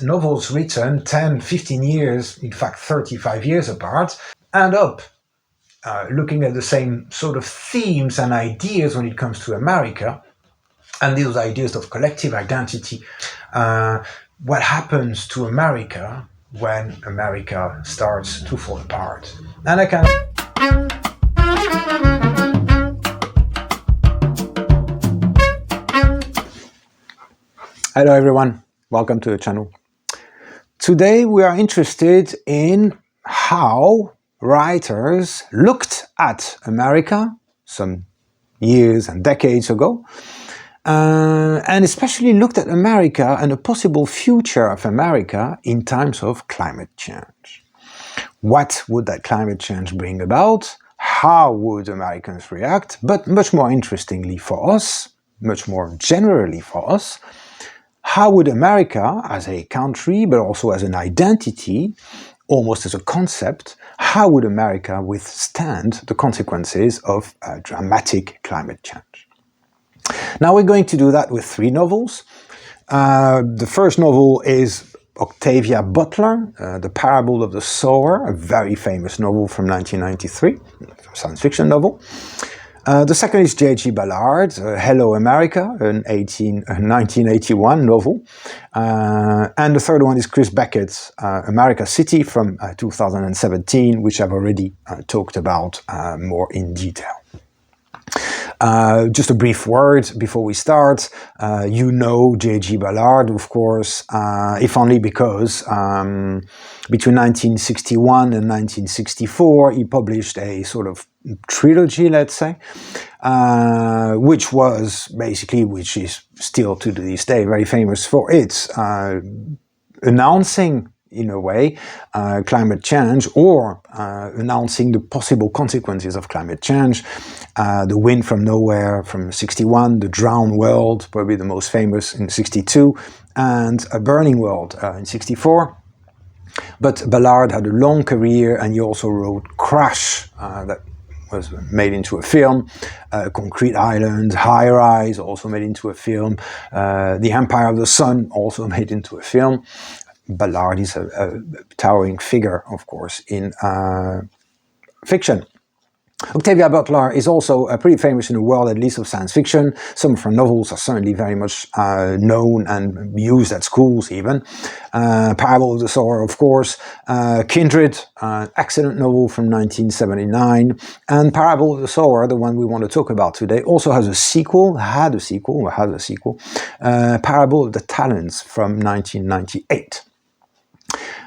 novels written 10, 15 years, in fact 35 years apart, end up looking at the same sort of themes and ideas when it comes to America, and those ideas of collective identity. What happens to America when America starts to fall apart? And I can... Hello everyone, welcome to the channel. Today we are interested in how writers looked at America some years and decades ago, and especially looked at America and a possible future of America in times of climate change. What would that climate change bring about? How would Americans react? But much more interestingly for us, much more generally for us, how would America as a country, but also as an identity, almost as a concept, how would America withstand the consequences of dramatic climate change? Now we're going to do that with three novels. The first novel is Octavia Butler, The Parable of the Sower, a very famous novel from 1993, a science fiction novel. The second is J.G. Ballard, Hello America, a 1981 novel. And the third one is Chris Beckett's America City from 2017, which I've already talked about more in detail. Just a brief word before we start. You know J.G. Ballard, of course, if only because between 1961 and 1964 he published a sort of trilogy, let's say, which is still to this day very famous for its announcing, in a way, climate change, or announcing the possible consequences of climate change. The Wind from Nowhere from 61, The Drowned World, probably the most famous, in 62, and A Burning World in 64. But Ballard had a long career, and he also wrote Crash, that was made into a film, Concrete Island, High Rise, also made into a film, The Empire of the Sun, also made into a film. Ballard is a towering figure, of course, in fiction. Octavia Butler is also pretty famous in the world, at least of science fiction. Some of her novels are certainly very much known and used at schools even. Parable of the Sower, of course. Kindred, an excellent novel from 1979. And Parable of the Sower, the one we want to talk about today, also has a sequel, has a sequel. Parable of the Talents from 1998.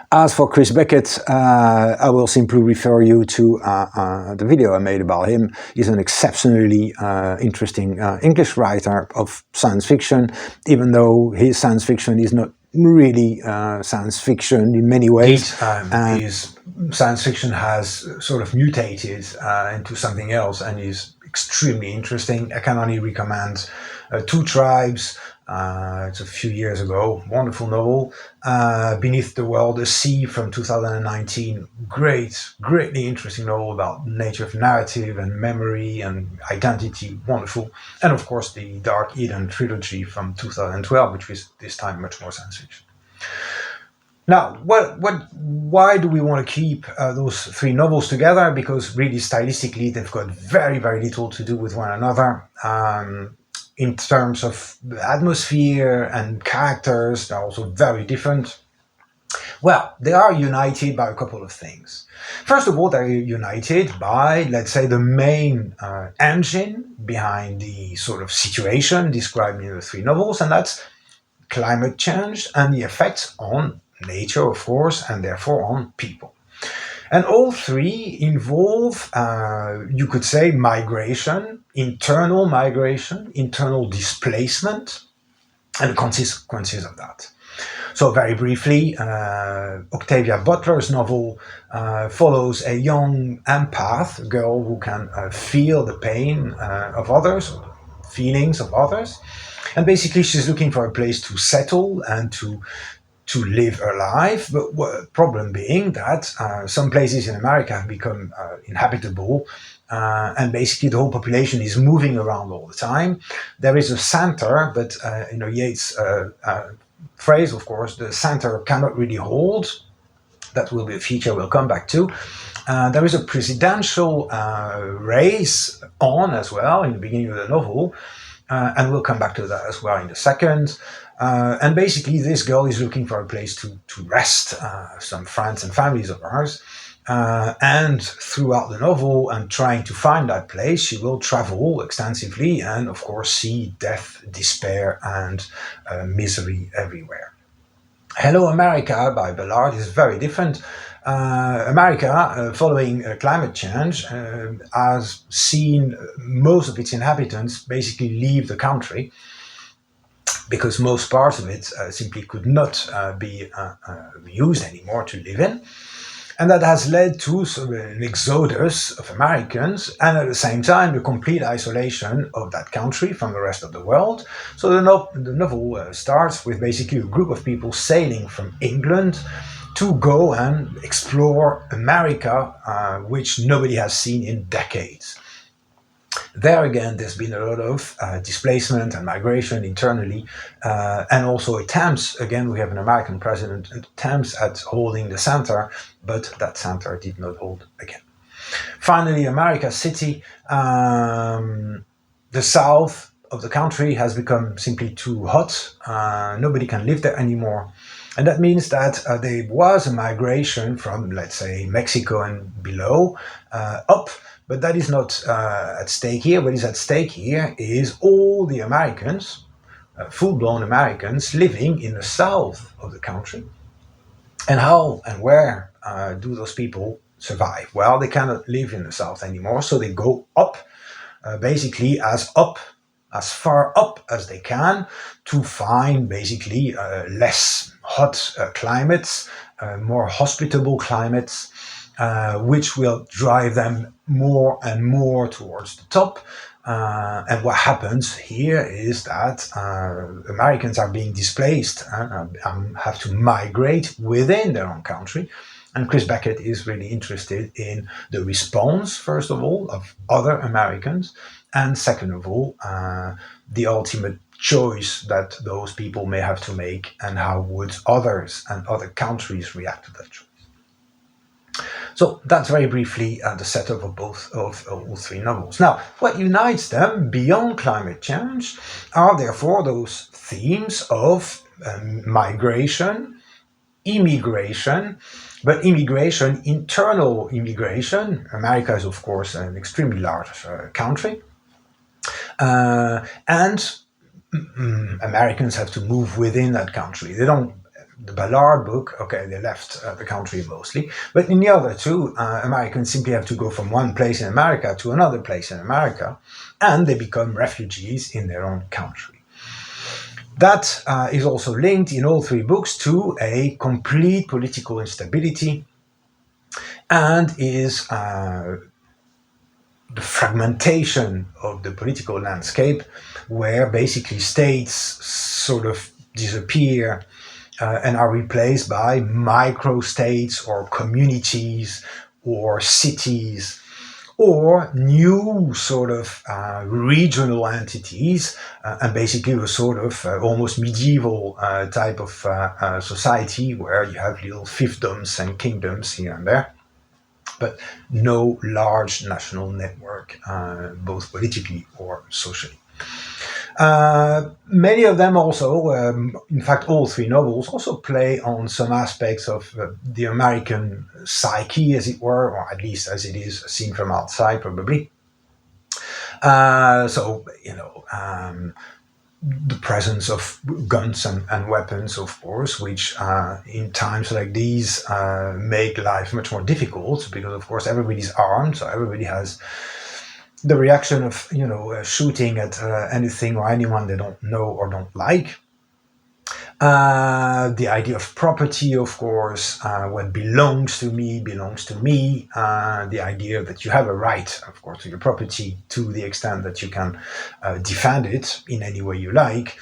As for Chris Beckett, I will simply refer you to the video I made about him. He's an exceptionally interesting English writer of science fiction, even though his science fiction is not really science fiction in many ways. His science fiction has sort of mutated into something else and is extremely interesting. I can only recommend Two Tribes. It's a few years ago, wonderful novel. Beneath the World, A Sea from 2019, greatly interesting novel about nature of narrative and memory and identity, wonderful. And of course the Dark Eden trilogy from 2012, which was this time much more science fiction. Now, why do we want to keep those three novels together? Because really stylistically they've got very little to do with one another. In terms of atmosphere and characters, they're also very different. Well, they are united by a couple of things. First of all, they're united by, let's say, the main engine behind the sort of situation described in the three novels, and that's climate change and the effects on nature, of course, and therefore on people. And all three involve, you could say, migration, internal displacement, and the consequences of that. So very briefly, Octavia Butler's novel follows a young empath, a girl who can feel the pain of others, or the feelings of others. And basically she's looking for a place to settle and to live her life, but the problem being that some places in America have become inhabitable, and basically the whole population is moving around all the time. There is a center, but Yeats phrase, of course, the center cannot really hold. That will be a feature we'll come back to. There is a presidential race on as well in the beginning of the novel, and we'll come back to that as well in a second. And basically, this girl is looking for a place to rest, some friends and families of hers. And throughout the novel, and trying to find that place, she will travel extensively and, of course, see death, despair, and misery everywhere. Hello America by Ballard is very different. America, following climate change, has seen most of its inhabitants basically leave the country because most parts of it simply could not be used anymore to live in. And that has led to sort of an exodus of Americans and at the same time the complete isolation of that country from the rest of the world. So the novel starts with basically a group of people sailing from England to go and explore America, which nobody has seen in decades. There again, there's been a lot of displacement and migration internally, and also attempts. Again, we have an American president, attempts at holding the center, but that center did not hold again. Finally, America City, the south of the country has become simply too hot. Nobody can live there anymore. And that means that there was a migration from, let's say, Mexico and below up. But that is not at stake here. What is at stake here is all the Americans, full-blown Americans, living in the south of the country. And how and where do those people survive? Well, they cannot live in the south anymore, so they go up, basically as far up as they can, to find basically less hot climates, more hospitable climates, which will drive them more and more towards the top. And what happens here is that Americans are being displaced and have to migrate within their own country. And Chris Beckett is really interested in the response, first of all, of other Americans, and second of all, the ultimate choice that those people may have to make, and how would others and other countries react to that choice. So that's very briefly the setup of all three novels. Now, what unites them beyond climate change are therefore those themes of migration, immigration, but immigration, internal immigration. America is, of course, an extremely large country. And Americans have to move within that country. They don't. The Ballard book, okay, they left the country mostly, but in the other two, Americans simply have to go from one place in America to another place in America, and they become refugees in their own country. That is also linked in all three books to a complete political instability, and is the fragmentation of the political landscape, where basically states sort of disappear and are replaced by micro-states or communities or cities or new sort of regional entities, and basically a sort of almost medieval type of society where you have little fiefdoms and kingdoms here and there, but no large national network, both politically or socially. Many of them also, in fact all three novels, also play on some aspects of the American psyche, as it were, or at least as it is seen from outside, probably. The presence of guns and weapons, of course, which in times like these make life much more difficult, because, of course, everybody's armed, so everybody has the reaction of shooting at anything or anyone they don't know or don't like. The idea of property, of course, what belongs to me belongs to me. The idea that you have a right, of course, to your property to the extent that you can defend it in any way you like.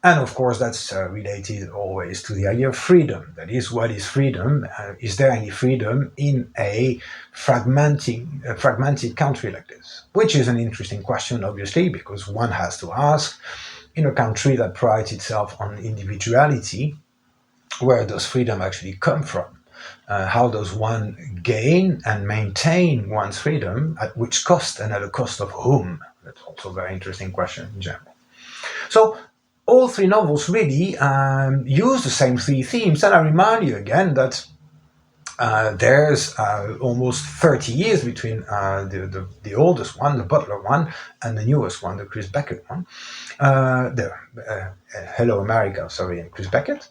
And of course, that's related always to the idea of freedom. That is, what is freedom? Is there any freedom in a fragmented country like this? Which is an interesting question, obviously, because one has to ask, in a country that prides itself on individuality, where does freedom actually come from? How does one gain and maintain one's freedom, at which cost and at the cost of whom? That's also a very interesting question in general. So all three novels really use the same three themes, and I remind you again that there's almost 30 years between the oldest one, the Butler one, and the newest one, the Chris Beckett one. Hello America, sorry, and Chris Beckett.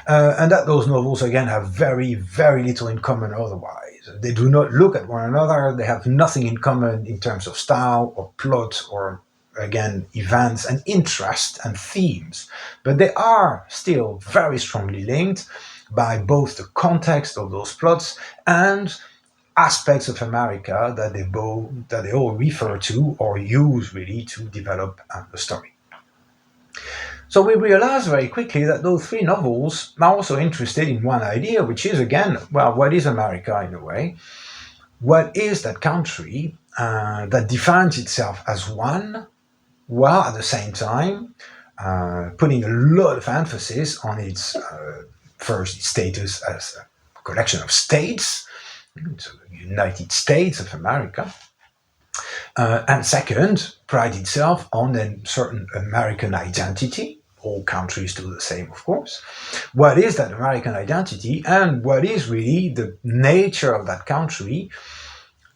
And that those novels, again, have very, very little in common otherwise. They do not look at one another. They have nothing in common in terms of style or plot or, again, events and interest and themes. But they are still very strongly linked by both the context of those plots and aspects of America that they all refer to or use really to develop the story. So we realize very quickly that those three novels are also interested in one idea, which is, again, well, what is America in a way? What is that country that defines itself as one, while at the same time putting a lot of emphasis on its first status as a collection of states, so the United States of America, and second, pride itself on a certain American identity. All countries do the same, of course. What is that American identity, and what is really the nature of that country?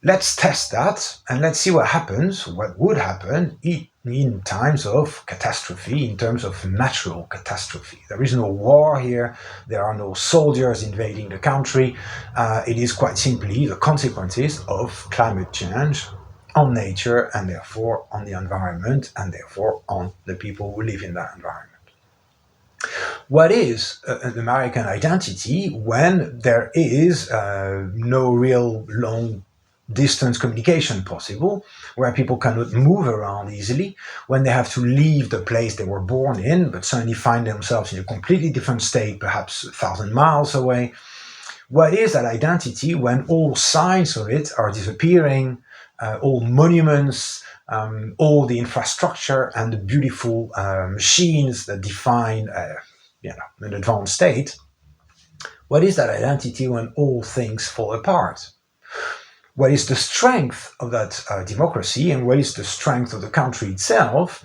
Let's test that, and let's see what happens, what would happen in times of catastrophe, in terms of natural catastrophe. There is no war here, there are no soldiers invading the country. It is quite simply the consequences of climate change on nature, and therefore on the environment, and therefore on the people who live in that environment. What is an American identity when there is no real long distance communication possible, where people cannot move around easily, when they have to leave the place they were born in, but suddenly find themselves in a completely different state, perhaps 1,000 miles away? What is that identity when all signs of it are disappearing, all monuments, all the infrastructure and the beautiful machines that define an advanced state? What is that identity when all things fall apart? What is the strength of that democracy, and what is the strength of the country itself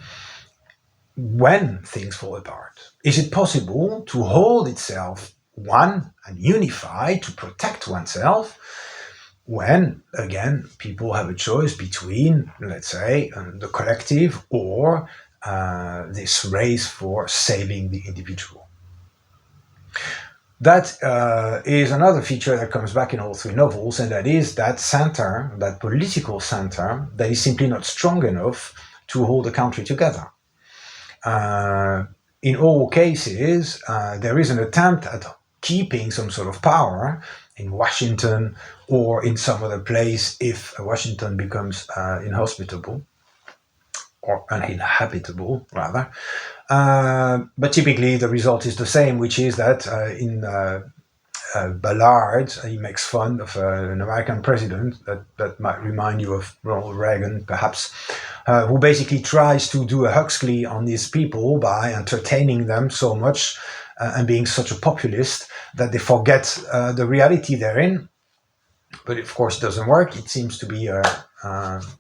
when things fall apart? Is it possible to hold itself one and unified to protect oneself when, again, people have a choice between, let's say, the collective or this race for saving the individual? That is another feature that comes back in all three novels, and that is that center, that political center, that is simply not strong enough to hold the country together. In all cases, there is an attempt at keeping some sort of power in Washington or in some other place if Washington becomes inhospitable, or uninhabitable, rather. But typically the result is the same, which is that in Ballard, he makes fun of an American president that might remind you of Ronald Reagan, perhaps, who basically tries to do a Huxley on these people by entertaining them so much and being such a populist that they forget the reality they're in. But of course it doesn't work. It seems to be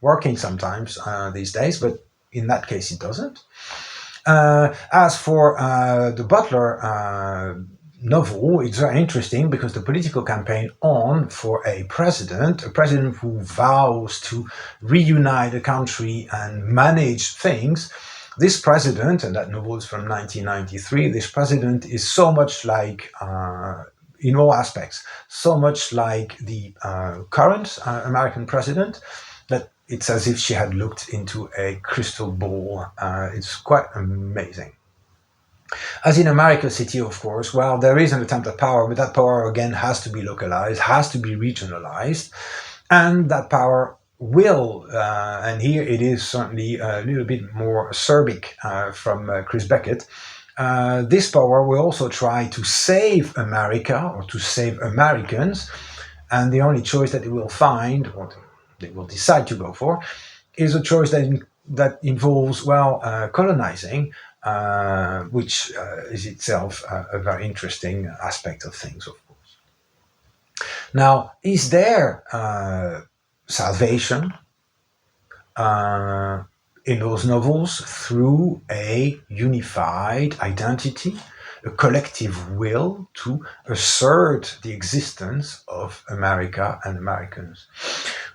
working sometimes these days, but in that case it doesn't. As for the Butler novel, it's very interesting because the political campaign on for a president who vows to reunite the country and manage things, this president, and that novel is from 1993, this president is so much like, in all aspects, so much like the current American president, that it's as if she had looked into a crystal ball. It's quite amazing. As in America City, of course, well, there is an attempt at power, but that power, again, has to be localized, has to be regionalized, and that power will, and here it is certainly a little bit more acerbic from Chris Beckett, this power will also try to save America or to save Americans, and the only choice that it will find, or they will decide to go for, is a choice that involves, colonizing which is itself a very interesting aspect of things, of course. Now, is there salvation uh, in those novels through a unified identity, a collective will to assert the existence of America and Americans?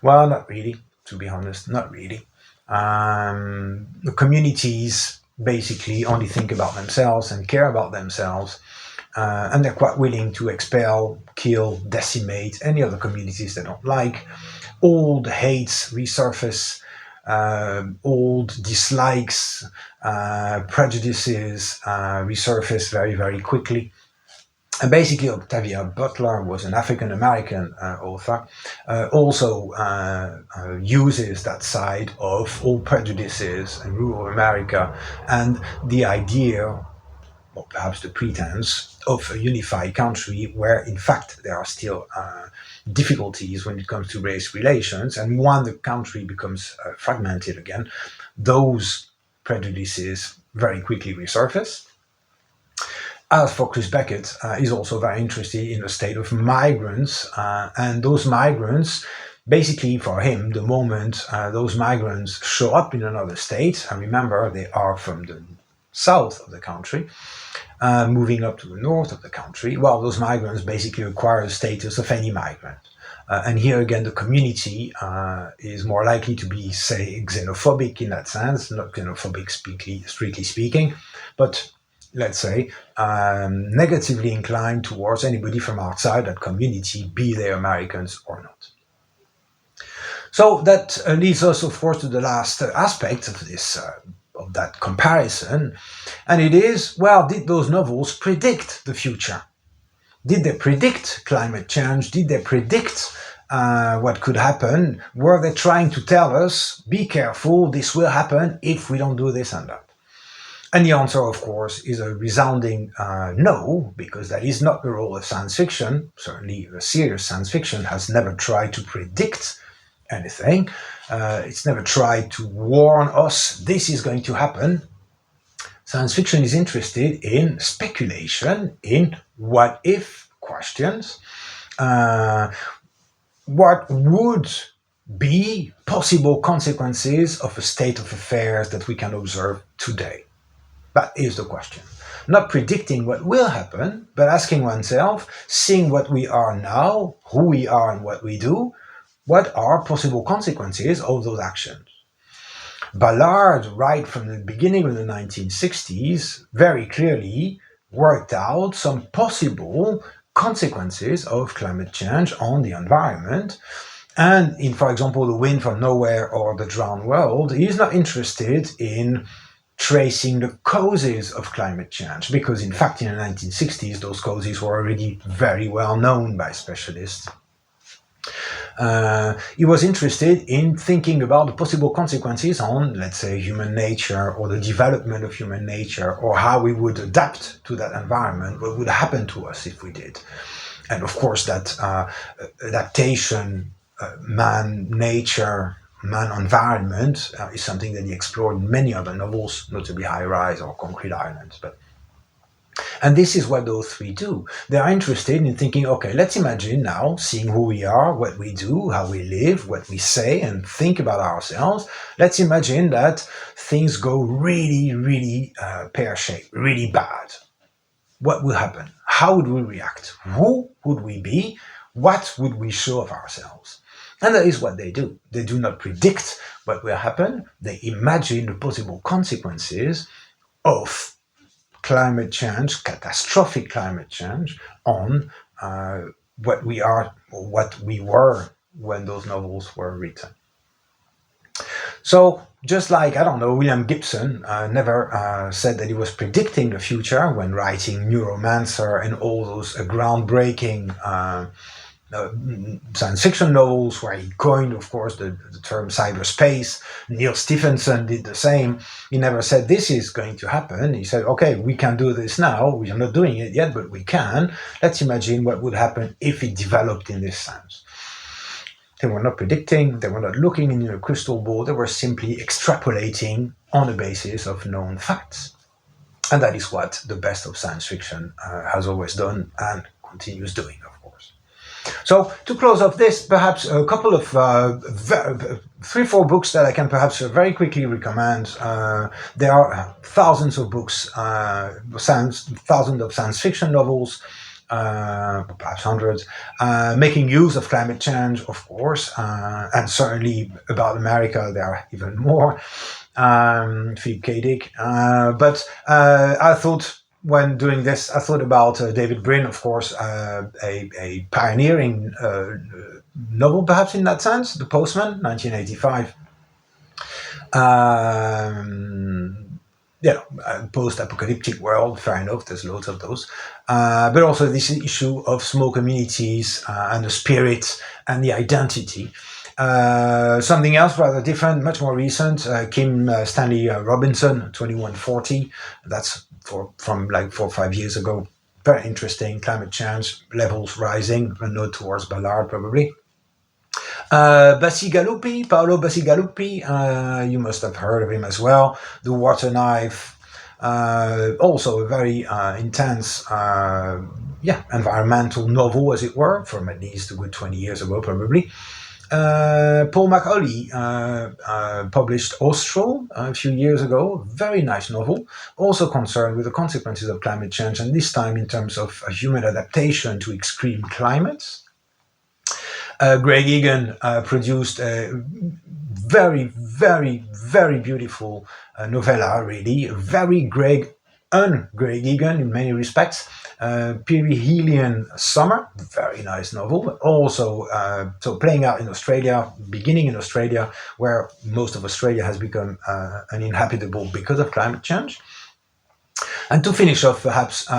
Well, not really, to be honest, not really. The communities basically only think about themselves and care about themselves, and they're quite willing to expel, kill, decimate any other communities they don't like. Old hates resurface, old dislikes, prejudices resurface very, very quickly. And basically, Octavia Butler was an African American author, also uses that side of all prejudices in rural America and the idea, or perhaps the pretense, of a unified country where, in fact, there are still difficulties when it comes to race relations. And when the country becomes fragmented again, those prejudices very quickly resurface. As for Chris Beckett, he's also very interested in the state of migrants, and those migrants, basically for him, the moment those migrants show up in another state, and remember they are from the south of the country, moving up to the north of the country, well, those migrants basically acquire the status of any migrant. And here again, the community is more likely to be, say, xenophobic in that sense, not xenophobic strictly speaking, but let's say, negatively inclined towards anybody from outside that community, be they Americans or not. So that leads us, of course, to the last aspect of this, of that comparison, and it is, well, did those novels predict the future? Did they predict climate change? Did they predict what could happen? Were they trying to tell us, be careful, this will happen if we don't do this and that? And the answer, of course, is a resounding no, because that is not the role of science fiction. Certainly, a serious science fiction has never tried to predict anything. It's never tried to warn us this is going to happen. Science fiction is interested in speculation, in what if questions. What would be possible consequences of a state of affairs that we can observe today? That is the question. Not predicting what will happen, but asking oneself, seeing what we are now, who we are and what we do, what are possible consequences of those actions? Ballard, right from the beginning of the 1960s, very clearly worked out some possible consequences of climate change on the environment. And in, for example, The Wind from Nowhere or The Drowned World, he's not interested in tracing the causes of climate change, because in fact in the 1960s those causes were already very well known by specialists. He was interested in thinking about the possible consequences on, let's say, human nature or the development of human nature, or how we would adapt to that environment, what would happen to us if we did. And of course that adaptation, man-nature, man-environment is something that he explored in many other novels, notably High Rise or Concrete Islands. And this is what those three do. They are interested in thinking, okay, let's imagine now, seeing who we are, what we do, how we live, what we say and think about ourselves. Let's imagine that things go really, really pear-shaped, really bad. What will happen? How would we react? Who would we be? What would we show of ourselves? And that is what they do. They do not predict what will happen. They imagine the possible consequences of climate change, catastrophic climate change, on what we are, or what we were when those novels were written. So, just like, I don't know, William Gibson never said that he was predicting the future when writing Neuromancer and all those groundbreaking science fiction novels, where he coined, of course, the term cyberspace. Neil Stephenson did the same. He never said this is going to happen. He said, okay, we can do this now. We are not doing it yet, but we can. Let's imagine what would happen if it developed in this sense. They were not predicting, they were not looking in a crystal ball, they were simply extrapolating on the basis of known facts. And that is what the best of science fiction has always done and continues doing, of course. So to close off this, perhaps a couple of 3-4 books that I can perhaps very quickly recommend. There are thousands of books, thousands of science fiction novels, perhaps hundreds, making use of climate change, of course, and certainly about America there are even more. Philip K. Dick. But I thought, when doing this, I thought about David Brin, of course, a pioneering novel, perhaps in that sense, The Postman, 1985. Post-apocalyptic world, fair enough, there's loads of those. But also this issue of small communities and the spirit and the identity. Something else rather different, much more recent, Kim Stanley Robinson, 2140. That's from like 4 or 5 years ago. Very interesting, climate change, levels rising, a nod towards Ballard probably. Paolo Bacigalupi, you must have heard of him as well. The Water Knife, also a very intense, environmental novel, as it were, from at least a good 20 years ago, probably. Paul McAuley published Austral a few years ago, very nice novel, also concerned with the consequences of climate change, and this time in terms of human adaptation to extreme climates. Greg Egan produced a very, very, very beautiful novella, really, very Greg Egan in many respects. Perihelion Summer, very nice novel, but also so playing out in Australia, beginning in Australia, where most of Australia has become uninhabitable because of climate change. And to finish off, perhaps 2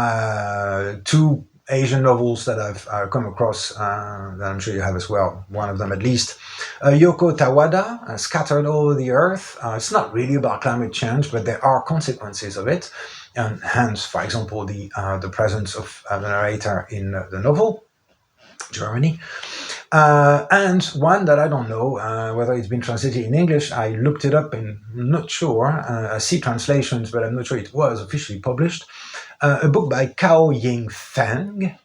Asian novels that I've come across, that I'm sure you have as well, one of them at least. Yoko Tawada, Scattered Over the Earth. It's not really about climate change, but there are consequences of it. And hence, for example, the presence of the narrator in the novel, Germany. And one that I don't know whether it's been translated in English. I looked it up and I'm not sure. I see translations, but I'm not sure it was officially published. A book by Cao Ying Feng.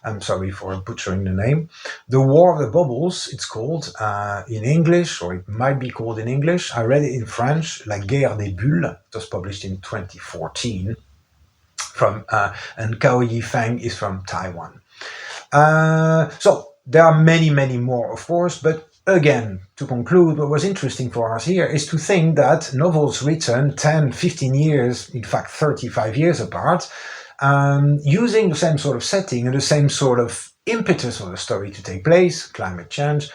I'm sorry for butchering the name. The War of the Bubbles, it's called in English, or it might be called in English. I read it in French, La Guerre des Bulles. It was published in 2014. And Cao Ying Feng is from Taiwan. So there are many, many more, of course, but again, to conclude, what was interesting for us here is to think that novels written 10, 15 years, in fact 35 years apart, using the same sort of setting and the same sort of impetus for the story to take place, climate change,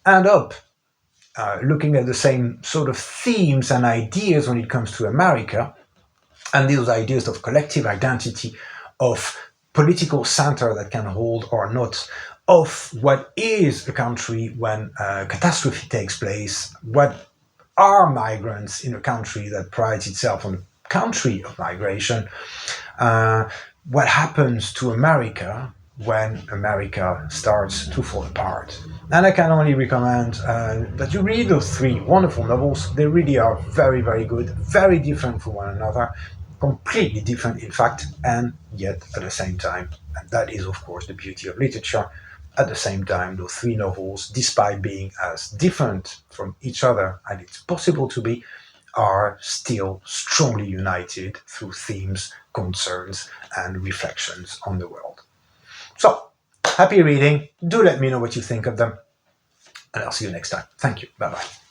end up looking at the same sort of themes and ideas when it comes to America, and those ideas of collective identity, of political center that can hold or not, of what is a country when a catastrophe takes place, what are migrants in a country that prides itself on a country of migration, what happens to America when America starts to fall apart. And I can only recommend that you read those 3 wonderful novels. They really are very, very good, very different from one another, completely different, in fact, and yet at the same time. And that is, of course, the beauty of literature. At the same time, those 3 novels, despite being as different from each other as it's possible to be, are still strongly united through themes, concerns, and reflections on the world. So, happy reading. Do let me know what you think of them. And I'll see you next time. Thank you. Bye-bye.